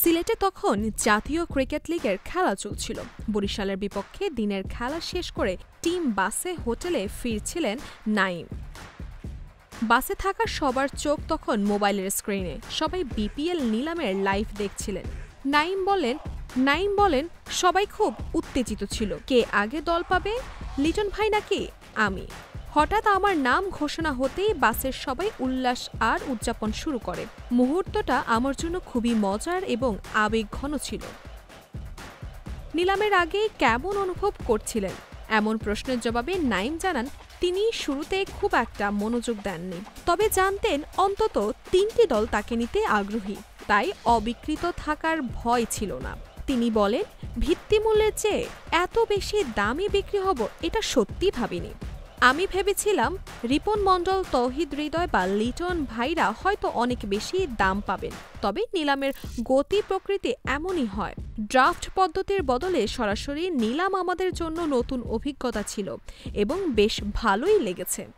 সিলেটে তখন জাতীয় ক্রিকেট লিগের খেলা চলছিল। বরিশালের বিপক্ষে দিনের খেলা শেষ করে টিম বাসে হোটেলে ফিরছিলেন নাঈম। বাসে থাকা সবার চোখ তখন মোবাইলের স্ক্রিনে। সবাই বিপিএল নিলামের লাইভ দেখছিলেন। নাঈম বলেন সবাই খুব উত্তেজিত ছিল। কে আগে দল পাবে, লিটন ভাই নাকি আমি? হঠাৎ আমার নাম ঘোষণা হতেই বাসের সবাই উল্লাস আর উদযাপন শুরু করে। মুহূর্তটা আমার জন্য খুবই মজার এবং আবেগঘন ছিল। নিলামের আগে কেমন অনুভব করছিলেন, এমন প্রশ্নের জবাবে নাঈম জানান তিনি শুরুতে খুব একটা মনোযোগ দেননি, তবে জানতেন অন্তত ৩টি দল তাকে নিতে আগ্রহী, তাই অবিকৃত থাকার ভয় ছিল না। তিনি বলেন, ভিত্তিমূল্যের চেয়ে এত বেশি দামে বিক্রি হব এটা সত্যি ভাবিনি। আমি ভেবেছিলাম রিপন মণ্ডল, তৌহিদ হৃদয় বা লিটন ভাইরা হয়তো অনেক বেশি দাম পাবেন, তবে নিলামের গতি প্রকৃতি এমনই হয়। ড্রাফট পদ্ধতির বদলে সরাসরি নিলাম আমাদের জন্য নতুন অভিজ্ঞতা ছিল এবং বেশ ভালোই লেগেছে।